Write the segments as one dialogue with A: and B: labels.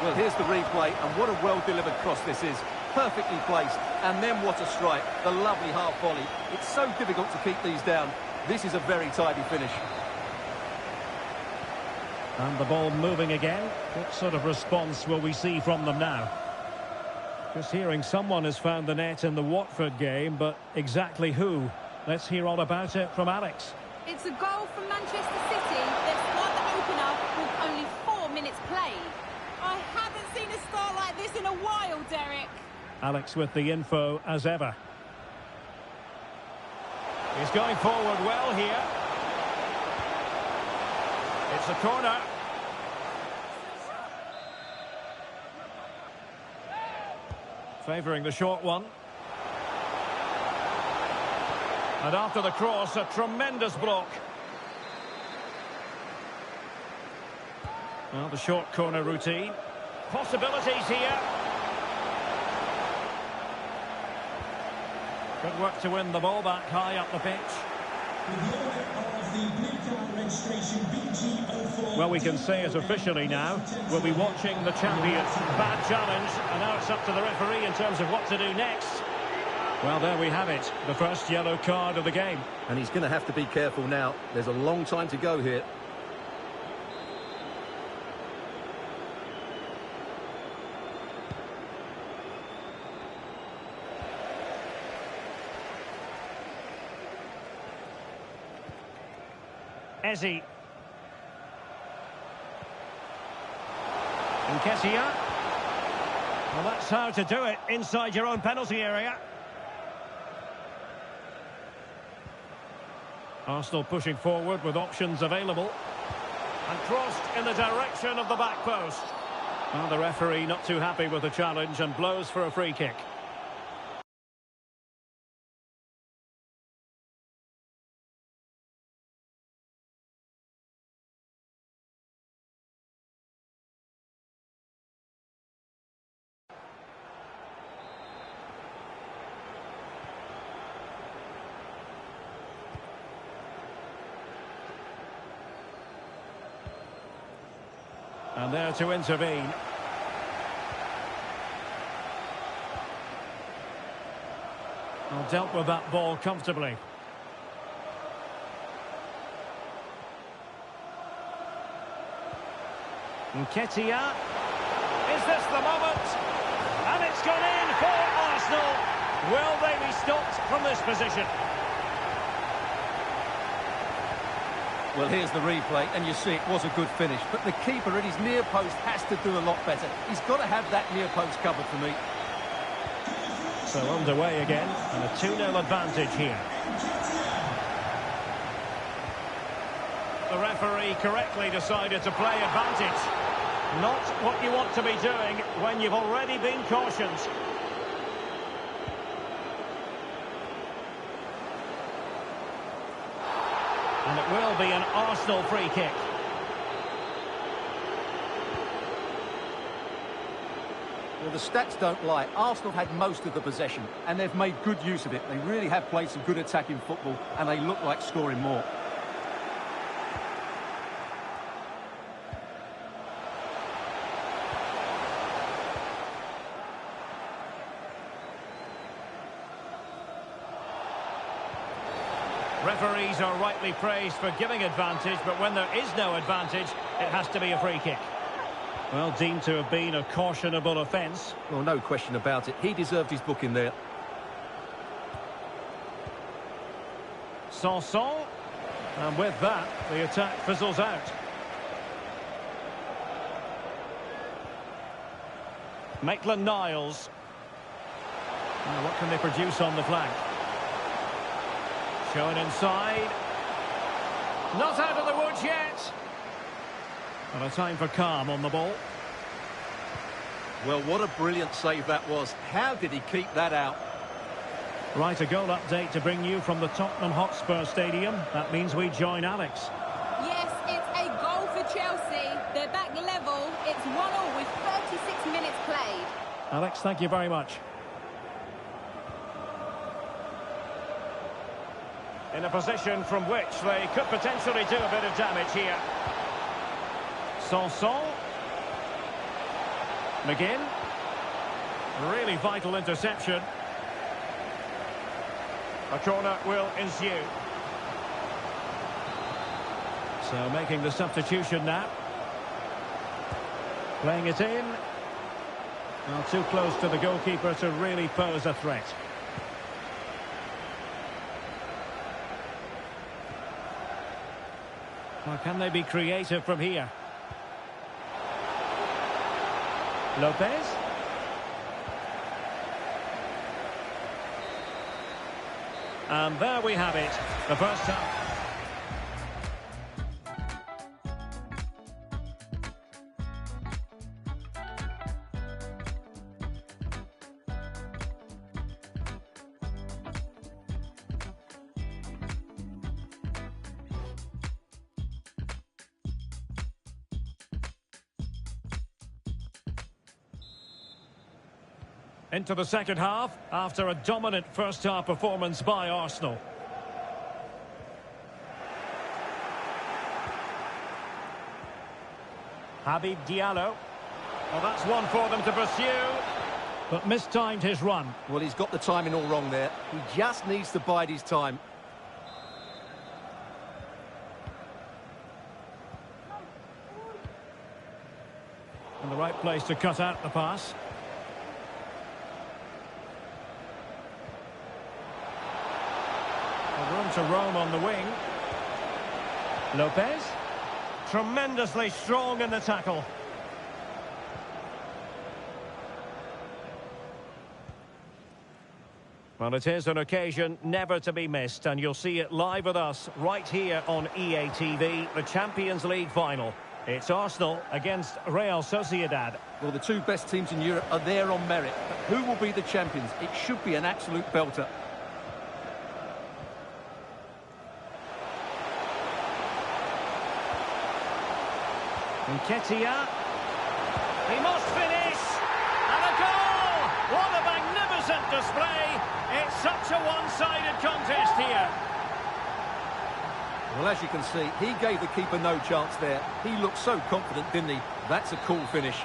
A: Well, here's the replay, and what a well-delivered cross this is. Perfectly placed, and then what a strike. The lovely half volley. It's so difficult to keep these down. This is a very tidy finish.
B: And the ball moving again. What sort of response will we see from them now? Just hearing someone has found the net in the Watford game, but exactly who? Let's hear all about it from Alex.
C: It's a goal from Manchester City. They've scored the opener with only 4 minutes played. I haven't seen a start like this in a while, Derek.
B: Alex with the info as ever. He's going forward well here. It's a corner. Favouring the short one. And after the cross, a tremendous block. Well, the short corner routine. Possibilities here. Good work to win the ball back high up the pitch. Well, we can say it officially now. We'll be watching the champions. Bad challenge, and now it's up to the referee in terms of what to do next. Well, there we have it. The first yellow card of the game.
A: And he's going to have to be careful now. There's a long time to go here.
B: Eze. Nketiah. Well, that's how to do it inside your own penalty area. Arsenal pushing forward with options available. And crossed in the direction of the back post. Well, the referee not too happy with the challenge and blows for a free kick. And there to intervene. Well, dealt with that ball comfortably. Nketiah. Is this the moment? And it's gone in for Arsenal. Will they be stopped from this position?
A: Well, here's the replay, and you see it was a good finish. But the keeper at his near post has to do a lot better. He's got to have that near post covered for me.
B: So underway again, and a 2-0 advantage here. The referee correctly decided to play advantage. Not what you want to be doing when you've already been cautioned. And it will be an Arsenal free kick.
A: Well, the stats don't lie. Arsenal had most of the possession, and they've made good use of it. They really have played some good attacking football, and they look like scoring more.
B: Referees are rightly praised for giving advantage, but when there is no advantage, it has to be a free kick. Well, deemed to have been a cautionable offence.
A: Well, no question about it. He deserved his booking there.
B: Sanson. And with that, the attack fizzles out. Maitland-Niles. Now, what can they produce on the flank? Shown inside. Not out of the woods yet. And a time for calm on the ball.
A: Well, what a brilliant save that was. How did he keep that out?
B: Right, a goal update to bring you from the Tottenham Hotspur Stadium. That means we join Alex.
C: Yes, it's a goal for Chelsea. They're back level. It's 1-1 with 36 minutes played.
B: Alex, thank you very much. In a position from which they could potentially do a bit of damage here. Sanson. McGinn. Really vital interception. A corner will ensue. So making the substitution now. Playing it in. Well, too close to the goalkeeper to really pose a threat. Well, can they be creative from here? Lopez. And there we have it. The first half. Into the second half after a dominant first half performance by Arsenal. Habib Diallo. Well, that's one for them to pursue, but mistimed his run.
A: Well, he's got the timing all wrong there. He just needs to bide his time.
B: In the right place to cut out the pass. Room to roam on the wing. Lopez. Tremendously strong in the tackle. Well, it is an occasion never to be missed, and you'll see it live with us right here on EA TV, the Champions League final. It's Arsenal against Real Sociedad.
A: Well, the two best teams in Europe are there on merit, but who will be the champions? It should be an absolute belter.
B: Nketiah. He must finish. And a goal! What a magnificent display. It's such a one-sided contest here.
A: Well, as you can see, he gave the keeper no chance there. He looked so confident, didn't he? That's a cool finish.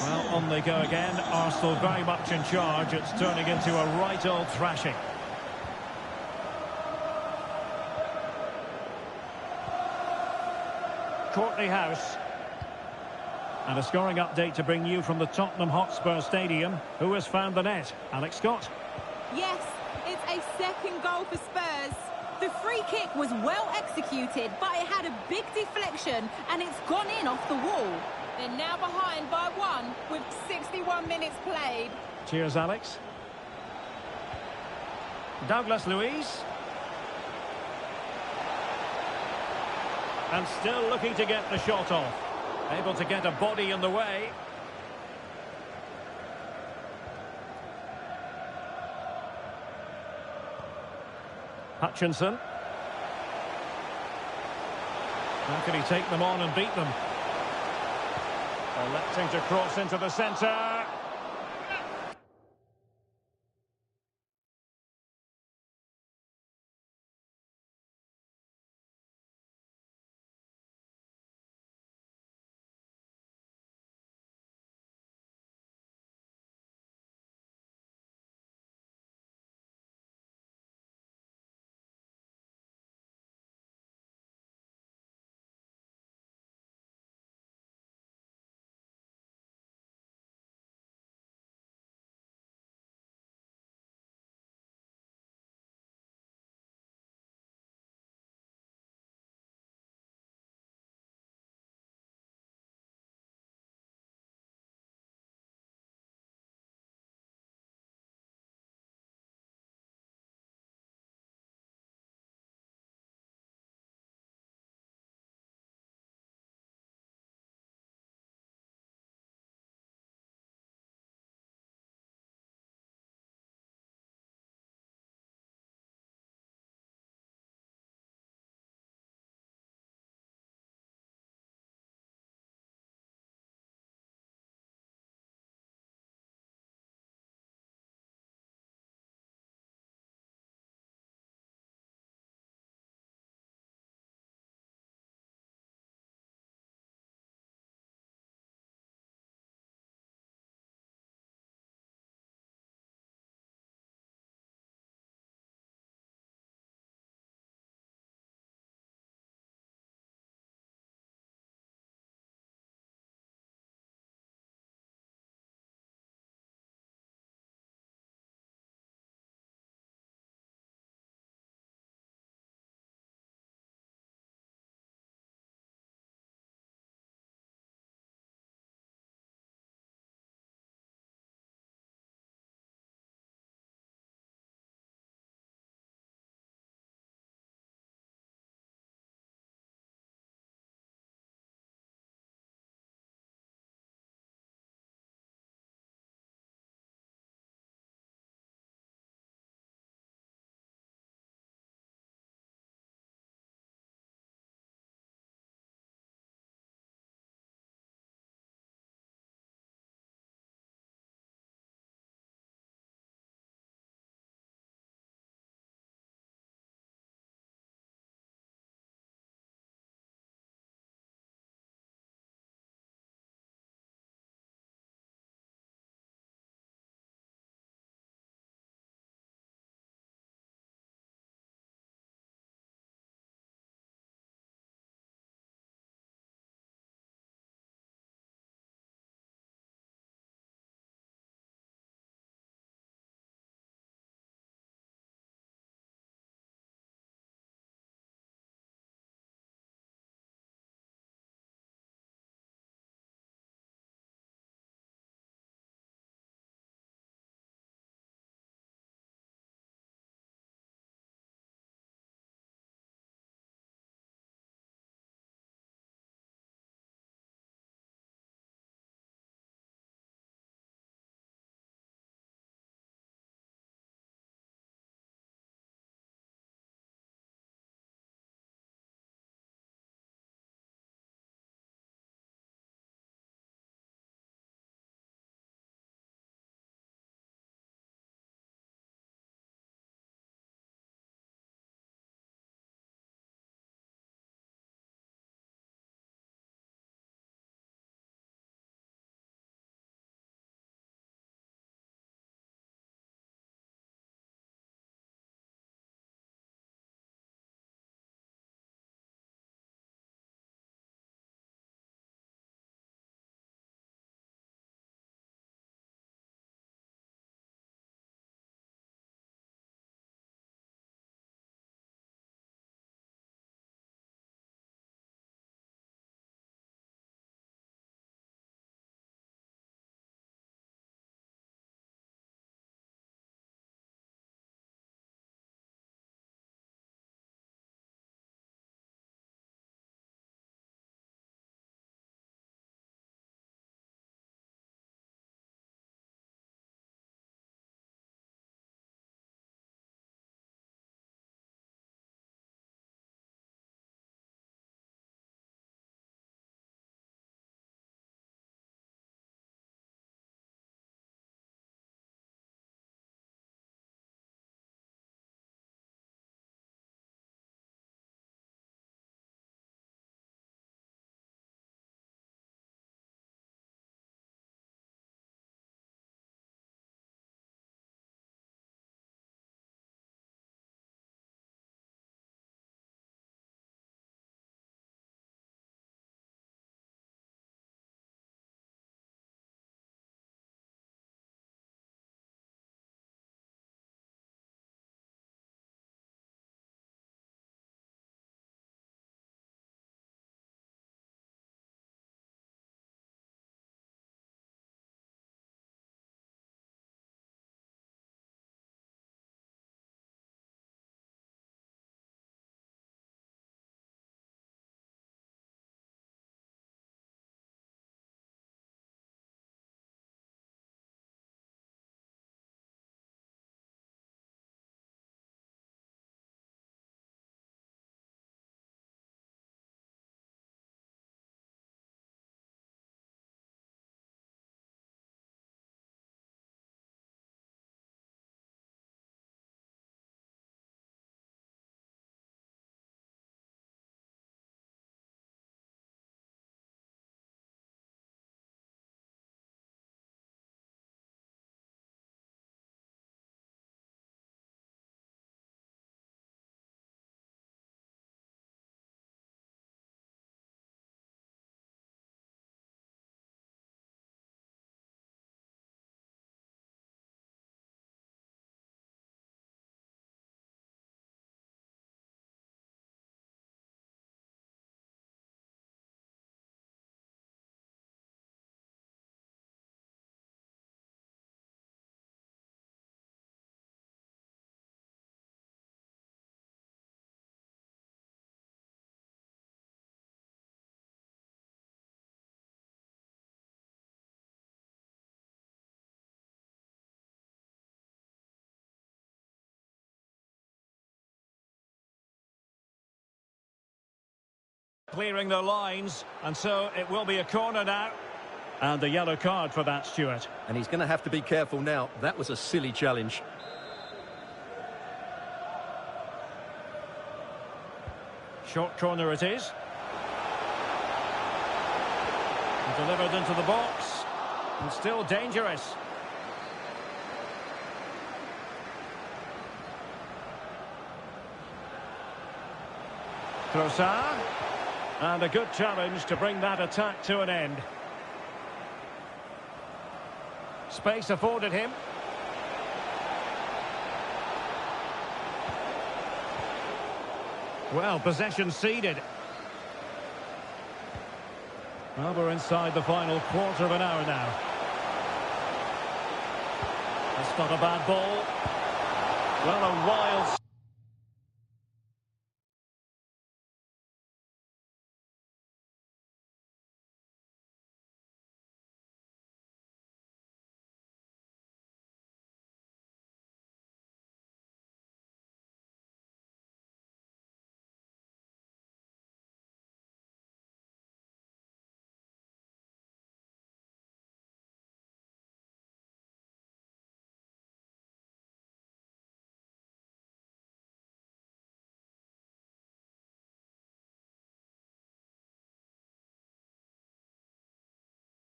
B: Well, on they go again. Arsenal very much in charge. It's turning into a right old thrashing. Courtney House. And a scoring update to bring you from the Tottenham Hotspur Stadium. Who has found the net? Alex Scott.
C: Yes, it's a second goal for Spurs. The free kick was well executed, but it had a big deflection and it's gone in off the wall. They're now behind by one with 61 minutes played.
B: Cheers, Alex. Douglas Luiz. And still looking to get the shot off. Able to get a body in the way. Hutchinson. How can he take them on and beat them? Electing to cross into the centre. Clearing their lines, and so it will be a corner now. And the yellow card for that, Stuart.
A: And he's going to have to be careful now. That was a silly challenge.
B: Short corner it is. Delivered into the box. And still dangerous. Trossard. And a good challenge to bring that attack to an end. Space afforded him. Well, possession ceded. Well, we're inside the final quarter of an hour now. That's not a bad ball. Well, a wild...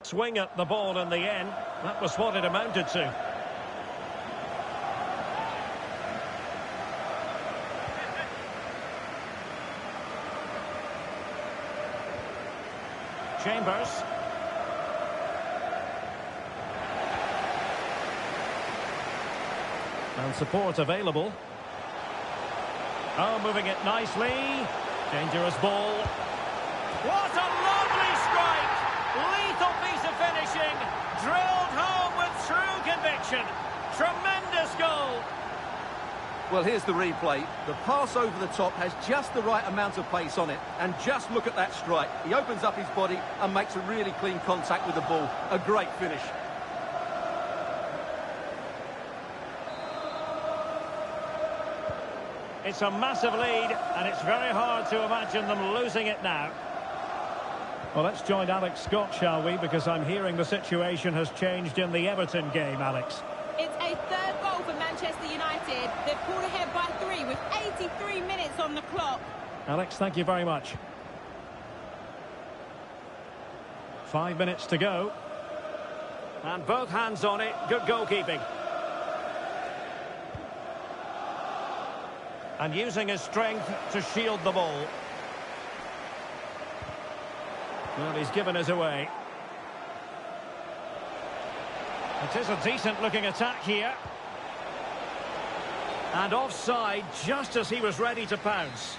B: Swing at the ball in the end. That was what it amounted to. Chambers. And support available. Oh, moving it nicely. Dangerous ball. What a lovely strike! Lethal piece of finishing. Drilled home with true conviction. Tremendous goal.
A: Well, here's the replay. The pass over the top has just the right amount of pace on it. And just look at that strike. He opens up his body and makes a really clean contact with the ball. A great finish.
B: It's a massive lead, and it's very hard to imagine them losing it now. Well, let's join Alex Scott, shall we? Because I'm hearing the situation has changed in the Everton game, Alex.
C: It's a third goal for Manchester United. They've pulled ahead by 3 with 83 minutes on the clock.
B: Alex, thank you very much. 5 minutes to go. And both hands on it. Good goalkeeping. And using his strength to shield the ball. Well, he's given us away. It is a decent-looking attack here. And offside just as he was ready to pounce.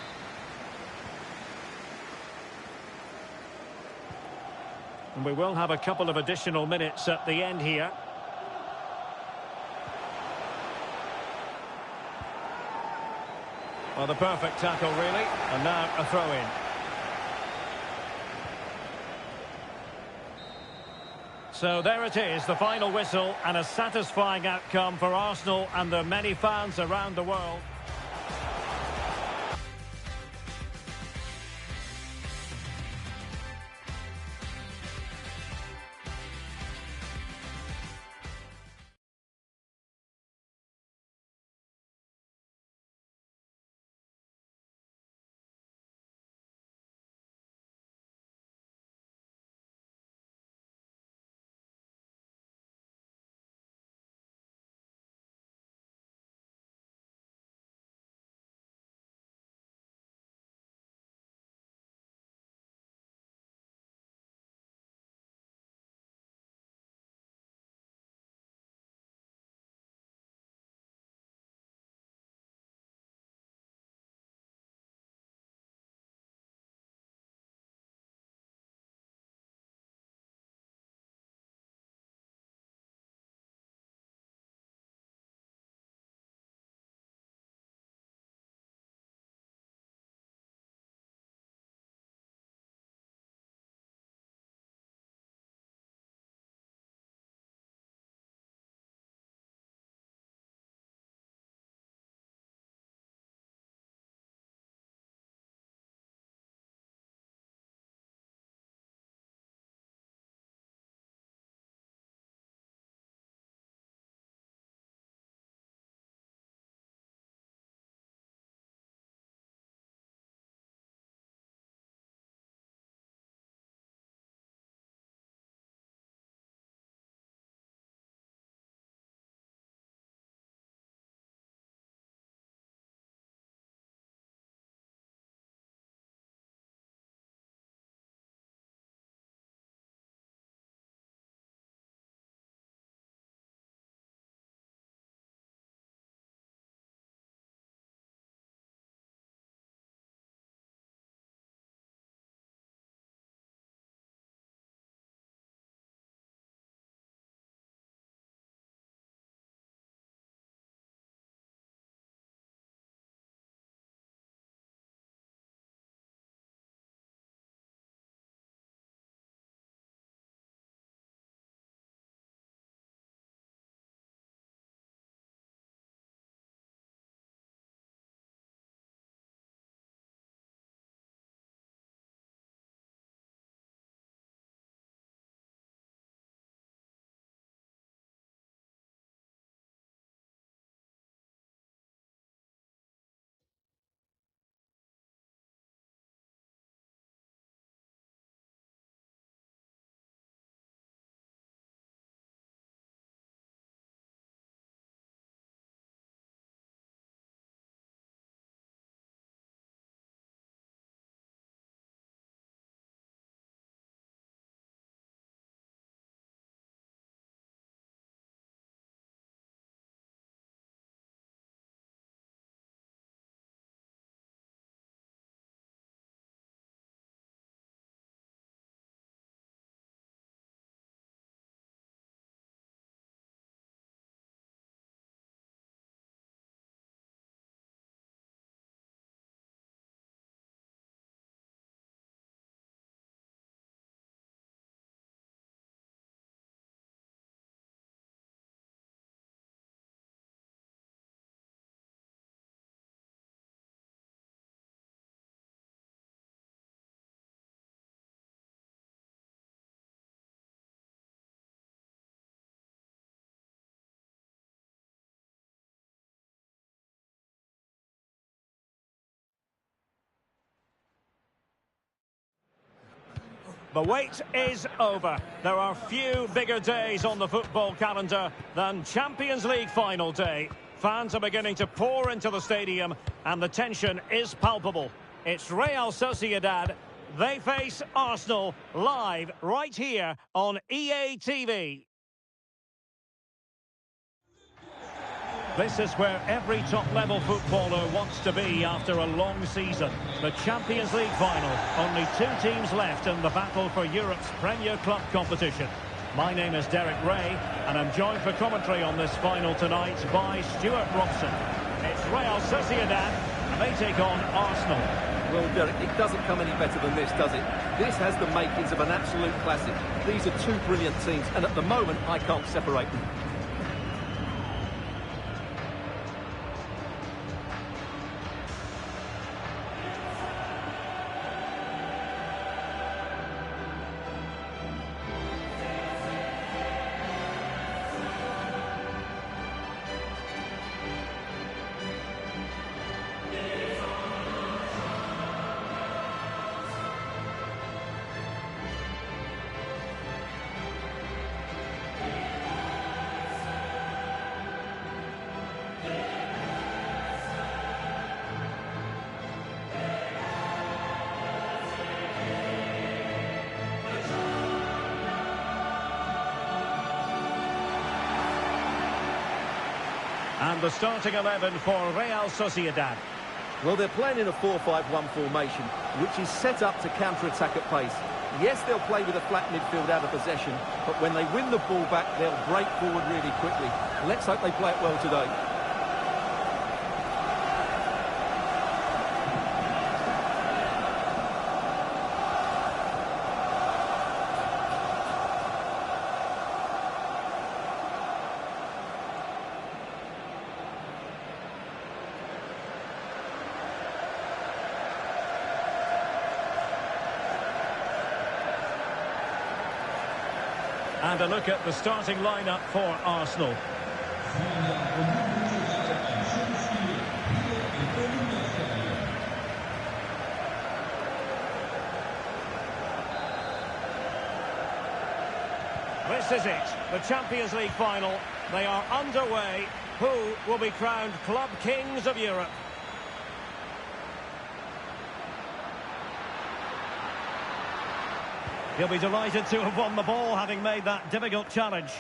B: And we will have a couple of additional minutes at the end here. Well, the perfect tackle, really. And now a throw-in. So there it is, the final whistle, and a satisfying outcome for Arsenal and their many fans around the world. The wait is over. There are few bigger days on the football calendar than Champions League final day. Fans are beginning to pour into the stadium and the tension is palpable. It's Real Sociedad. They face Arsenal live right here on EA TV. This is where every top-level footballer wants to be after a long season. The Champions League final. Only two teams left in the battle for Europe's Premier Club competition. My name is Derek Ray, and I'm joined for commentary on this final tonight by Stuart Robson. It's Real Sociedad, and they take on Arsenal.
A: Well, Derek, it doesn't come any better than this, does it? This has the makings of an absolute classic. These are two brilliant teams, and at the moment, I can't separate them.
B: And the starting 11 for Real Sociedad.
A: Well, they're playing in a 4-5-1 formation, which is set up to counter-attack at pace. Yes, they'll play with a flat midfield out of possession, but when they win the ball back, they'll break forward really quickly. Let's hope they play it well today.
B: And a look at the starting lineup for Arsenal. This is it, the Champions League final. They are underway. Who will be crowned Club Kings of Europe? He'll be delighted to have won the ball, having made that difficult challenge.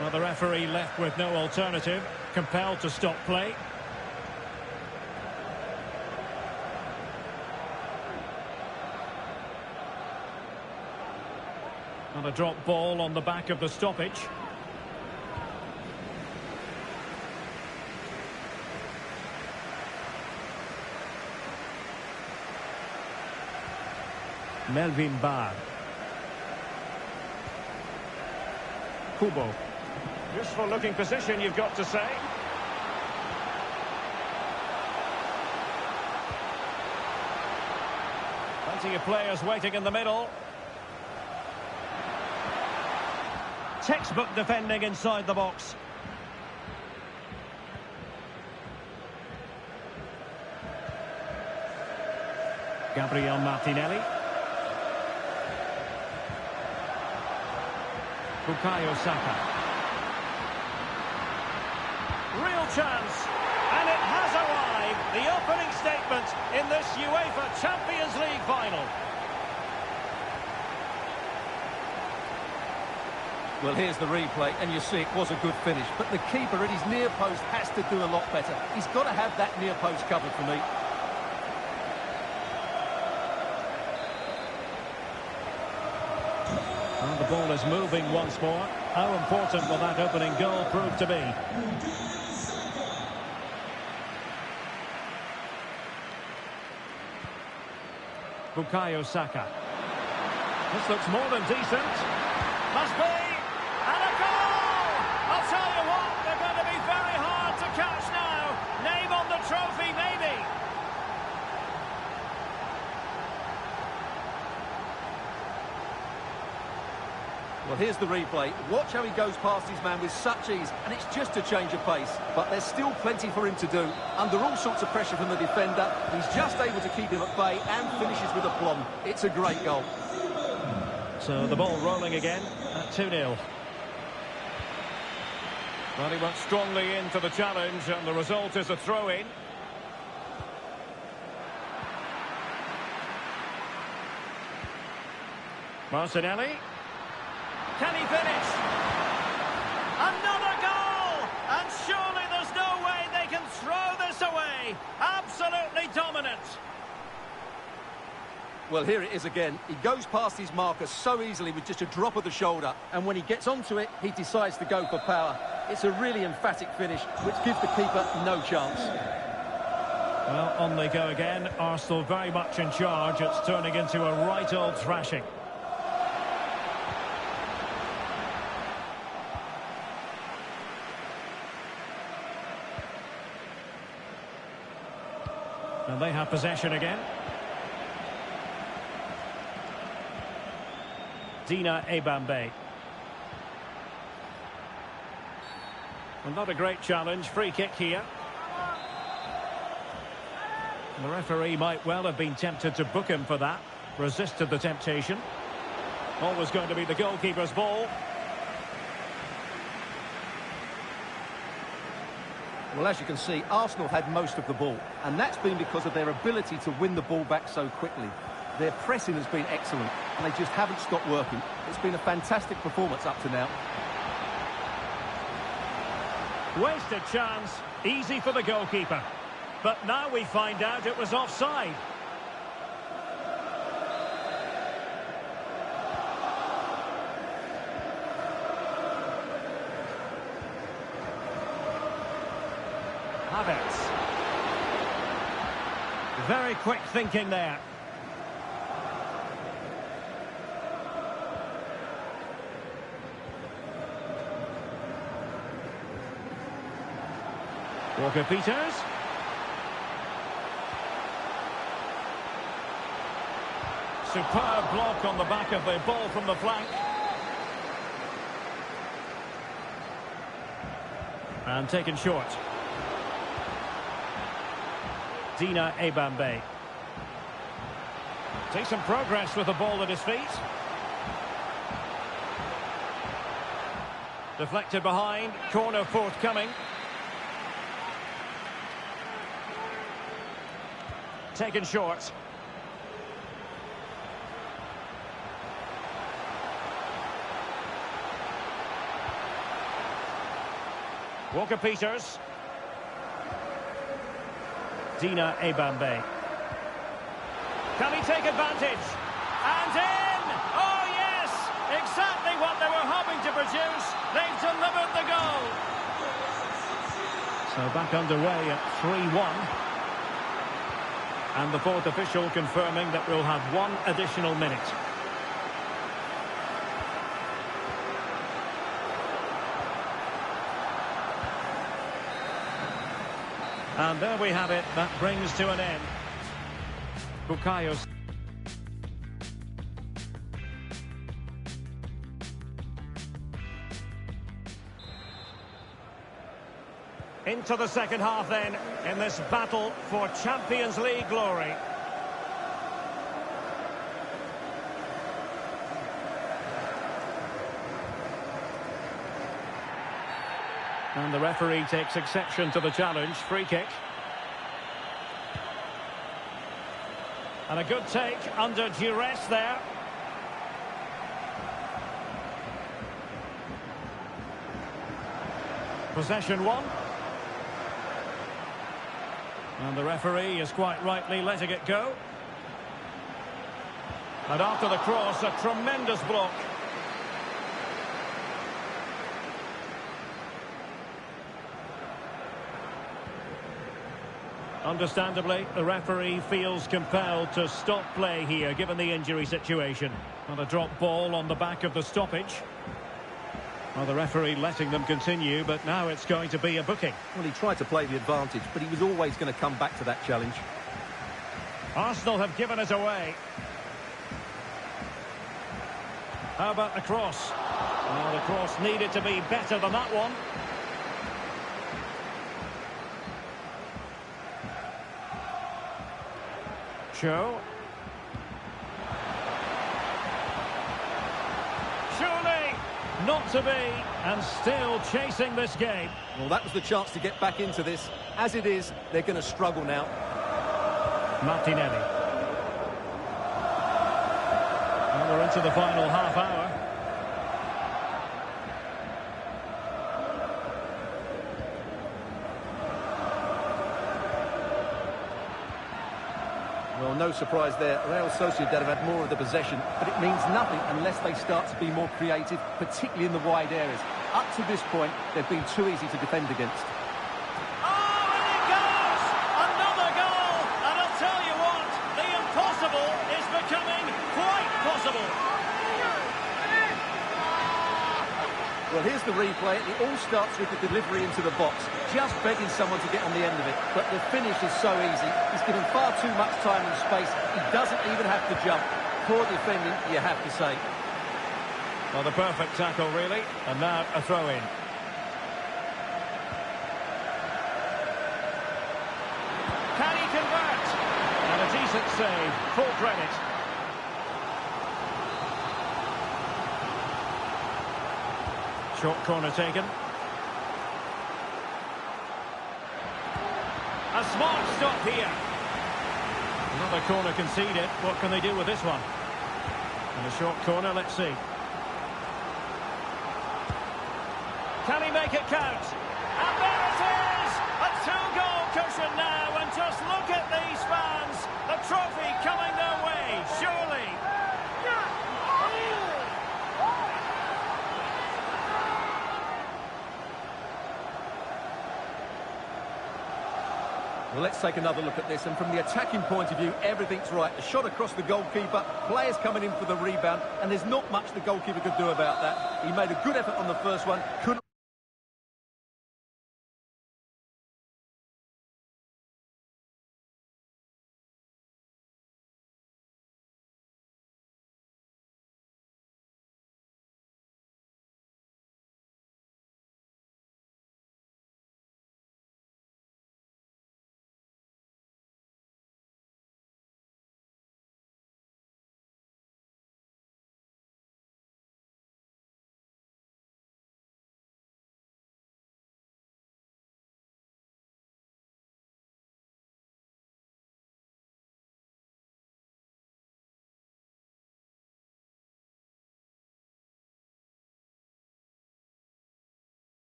B: Well, the referee left with no alternative, compelled to stop play. And a drop ball on the back of the stoppage. Melvin Barr. Kubo. Useful looking position, you've got to say. Plenty of players waiting in the middle. Textbook defending inside the box. Gabriel Martinelli. Bukayo Saka. Real chance. And it has arrived. The opening statement in this UEFA Champions League final.
A: Well, here's the replay, and you see it was a good finish. But the keeper at his near post has to do a lot better. He's got to have that near post covered for me.
B: And the ball is moving once more. How important will that opening goal prove to be? Bukayo Saka. This looks more than decent. Must be. And a goal! I'll tell you what, they're going to be very hard to catch now. Name on the trophy, maybe.
A: Well, here's the replay. Watch how he goes past his man with such ease, and it's just a change of pace. But there's still plenty for him to do. Under all sorts of pressure from the defender, he's just able to keep him at bay and finishes with aplomb. It's a great goal.
B: So the ball rolling again at 2-0. Well, he went strongly into the challenge, and the result is a throw-in. Martinelli. Can he finish? Another goal! And surely there's no way they can throw this away. Absolutely dominant.
A: Well, here it is again. He goes past his marker so easily with just a drop of the shoulder. And when he gets onto it, he decides to go for power. It's a really emphatic finish, which gives the keeper no chance.
B: Well, on they go again. Arsenal very much in charge. It's turning into a right old thrashing. And they have possession again. Dina Ebambe. Well, not a great challenge. Free kick here. The referee might well have been tempted to book him for that. Resisted the temptation. Always going to be the goalkeeper's ball.
A: Well, as you can see, Arsenal had most of the ball, and that's been because of their ability to win the ball back so quickly. Their pressing has been excellent, and they just haven't stopped working. It's been a fantastic performance up to now.
B: Wasted chance, easy for the goalkeeper. But now we find out it was offside. Havertz. Very quick thinking there. Walker-Peters. Superb block on the back of the ball from the flank. And taken short. Dina Ebambe. Takes some progress with the ball at his feet. Deflected behind, corner forthcoming. Taken short. Walker-Peters. Dina Ebambe. Can he take advantage? And in! Oh, yes! Exactly what they were hoping to produce. They've delivered the goal. So back underway at 3-1. And the fourth official confirming that we'll have one additional minute. And there we have it. That brings to an end. Bukayo. Into the second half then, in this battle for Champions League glory. And the referee takes exception to the challenge. Free kick. And a good take under duress there. Possession one. And the referee is quite rightly letting it go. And after the cross, a tremendous block. Understandably, the referee feels compelled to stop play here, given the injury situation. And a drop ball on the back of the stoppage. Well, the referee letting them continue, but now it's going to be a booking.
A: Well, he tried to play the advantage, but he was always going to come back to that challenge.
B: Arsenal have given it away. How about the cross? Well, the cross needed to be better than that one. Cho. Surely not to be, and still chasing this game.
A: Well, that was the chance to get back into this. As it is, they're going to struggle now.
B: Martinelli. And we're into the final half hour.
A: Well, no surprise there. Real Sociedad have had more of the possession, but it means nothing unless they start to be more creative, particularly in the wide areas. Up to this point, they've been too easy to defend against.
B: Oh, and it goes! Another goal! And I'll tell you what, the impossible is becoming quite possible.
A: Well, here's the replay. It all starts with the delivery into the box, just begging someone to get on the end of it. But the finish is so easy. He's given far too much time and space. He doesn't even have to jump. Poor defending, you have to say.
B: Well, the perfect tackle, really. And now a throw-in. Can he convert? And a decent save. Full credit. Short corner taken. A smart stop here. Another corner conceded. What can they do with this one? And a short corner, let's see. Can he make it count? And there it is! A two-goal cushion now, and just look at these fans. The trophy coming their way, surely.
A: Well, let's take another look at this. And from the attacking point of view, everything's right. The shot across the goalkeeper, players coming in for the rebound, and there's not much the goalkeeper could do about that. He made a good effort on the first one, couldn't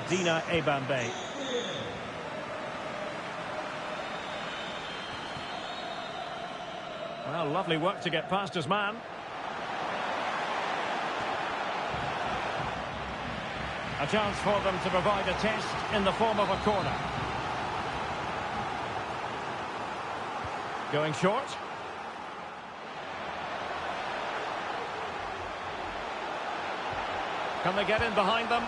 B: Dina Ebambe. Well, lovely work to get past his man. A chance for them to provide a test in the form of a corner. Going short. Can they get in behind them?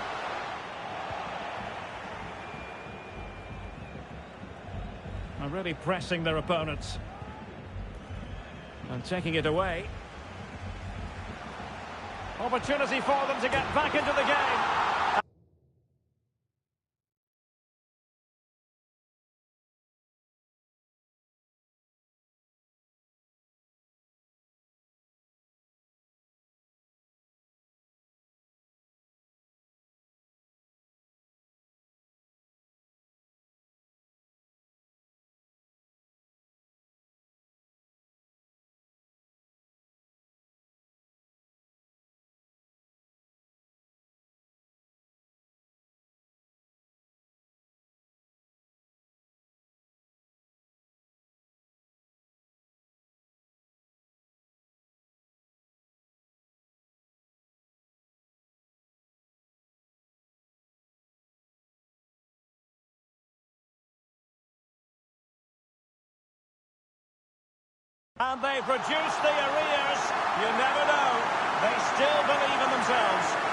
B: Are really pressing their opponents. And taking it away. Opportunity for them to get back into the game. And they've reduced the arrears. You never know. They still believe in themselves.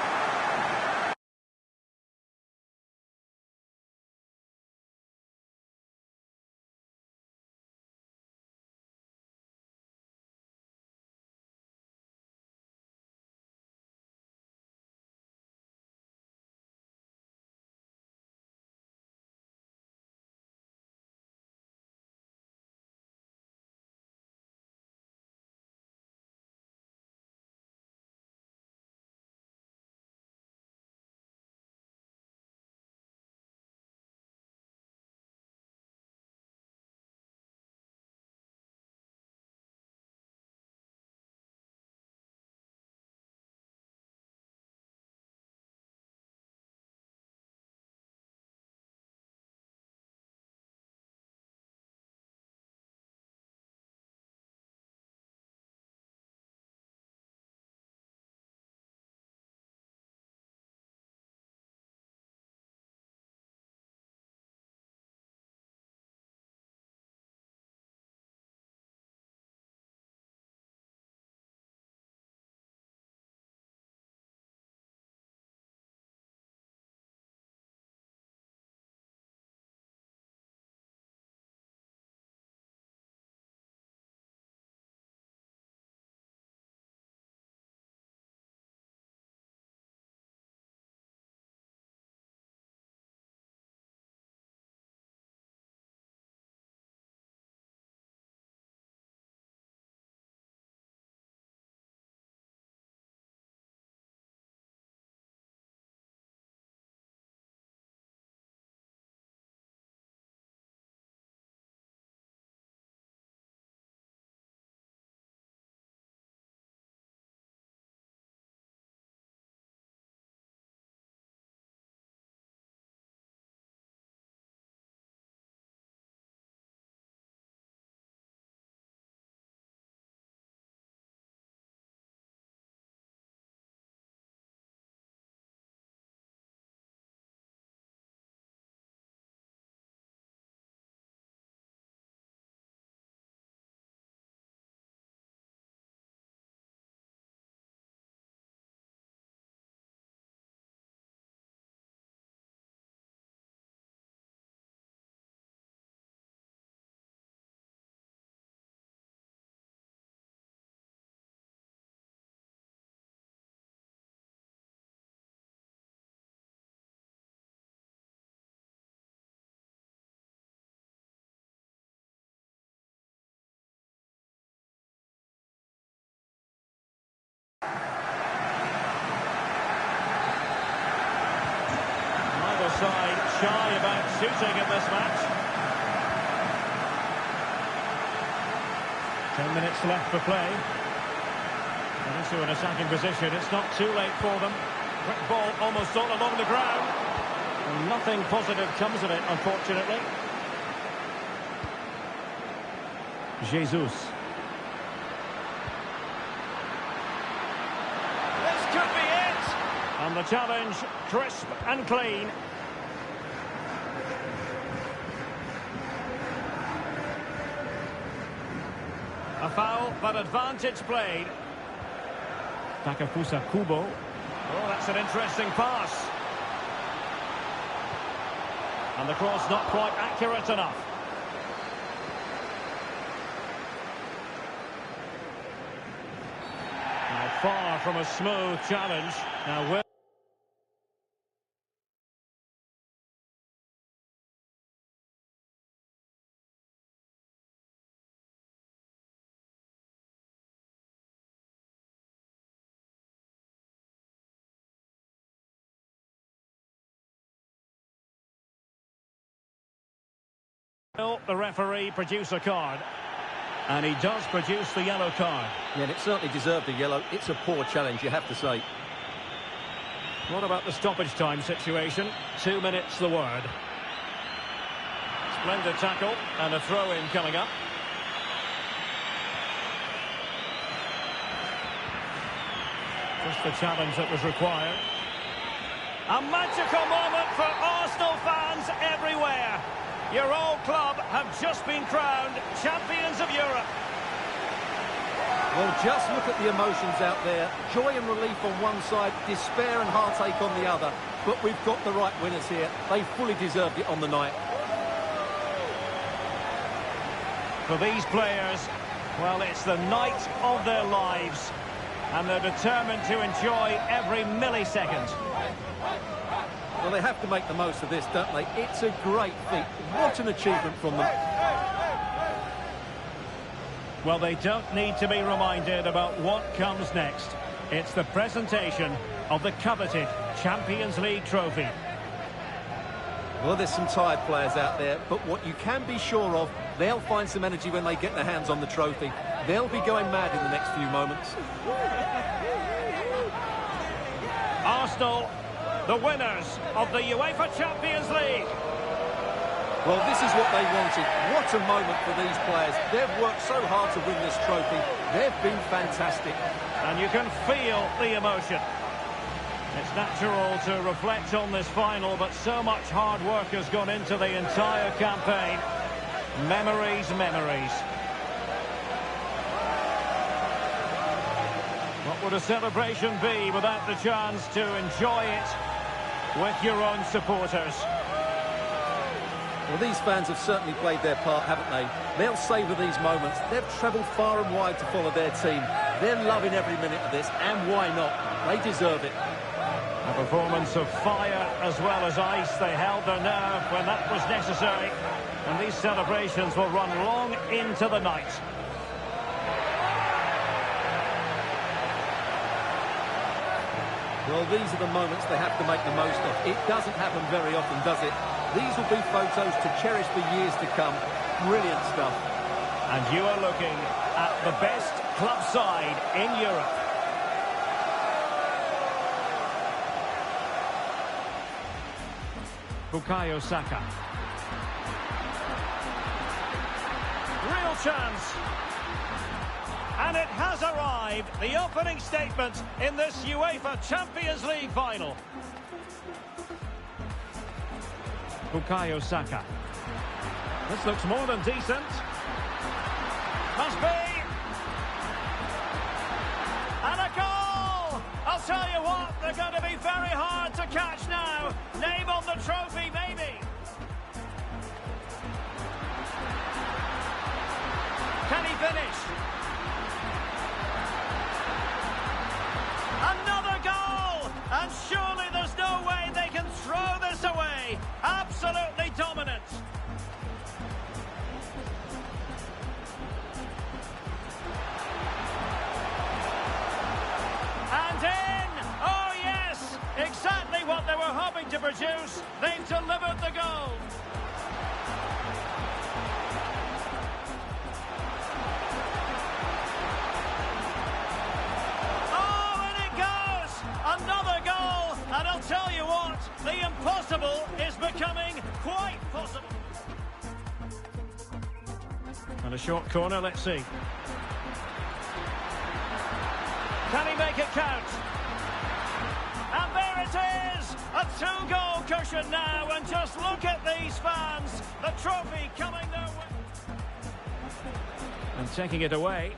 B: Side shy about shooting in this match. 10 minutes left for play. And into an attacking position. It's not too late for them. Quick ball almost all along the ground. And nothing positive comes of it, unfortunately. Jesus. This could be it! And the challenge, crisp and clean. A foul, but advantage played. Takefusa Kubo. Oh, that's an interesting pass. And the cross not quite accurate enough. Now far from a smooth challenge. Now will... The referee produce a card. And he does produce the yellow card.
A: Yeah, and it certainly deserved a yellow. It's a poor challenge, you have to say.
B: What about the stoppage time situation? 2 minutes the word. Splendid tackle and a throw-in coming up. Just the challenge that was required. A magical moment for Arsenal fans everywhere. Your old club have just been crowned champions of Europe.
A: Well, just look at the emotions out there. Joy and relief on one side, despair and heartache on the other. But we've got the right winners here. They fully deserved it on the night.
B: For these players, well, it's the night of their lives. And they're determined to enjoy every millisecond.
A: Well, they have to make the most of this, don't they? It's a great feat. What an achievement from them.
B: Well, they don't need to be reminded about what comes next. It's the presentation of the coveted Champions League trophy.
A: Well, there's some tired players out there, but what you can be sure of, they'll find some energy when they get their hands on the trophy. They'll be going mad in the next few moments.
B: Arsenal, the winners of the UEFA Champions League.
A: Well, this is what they wanted. What a moment for these players. They've worked so hard to win this trophy. They've been fantastic.
B: And you can feel the emotion. It's natural to reflect on this final, but so much hard work has gone into the entire campaign. Memories, memories. What would a celebration be without the chance to enjoy it with your own supporters?
A: Well, these fans have certainly played their part, haven't they? They'll savour these moments. They've travelled far and wide to follow their team. They're loving every minute of this, and why not? They deserve it.
B: A performance of fire as well as ice. They held their nerve when that was necessary. And these celebrations will run long into the night.
A: Well, these are the moments they have to make the most of. It doesn't happen very often, does it? These will be photos to cherish for years to come. Brilliant stuff.
B: And you are looking at the best club side in Europe. Bukayo Saka. Real chance. And it has arrived, the opening statement in this UEFA Champions League final. Bukayo Saka. This looks more than decent. Must be. And a goal! I'll tell you what, they're going to be very hard to catch now. Name on the trophy, maybe. Can he finish? Another goal! And surely there's no way they can throw this away. Absolutely dominant. And in! Oh yes! Exactly what they were hoping to produce. They've delivered the goal. Another goal, and I'll tell you what, the impossible And a short corner, let's see. Can he make it count? And there it is! A two-goal cushion now, and just look at these fans. The trophy coming their way. And taking it away.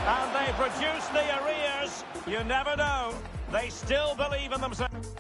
B: And they produce the arrears. You never know. They still believe in themselves.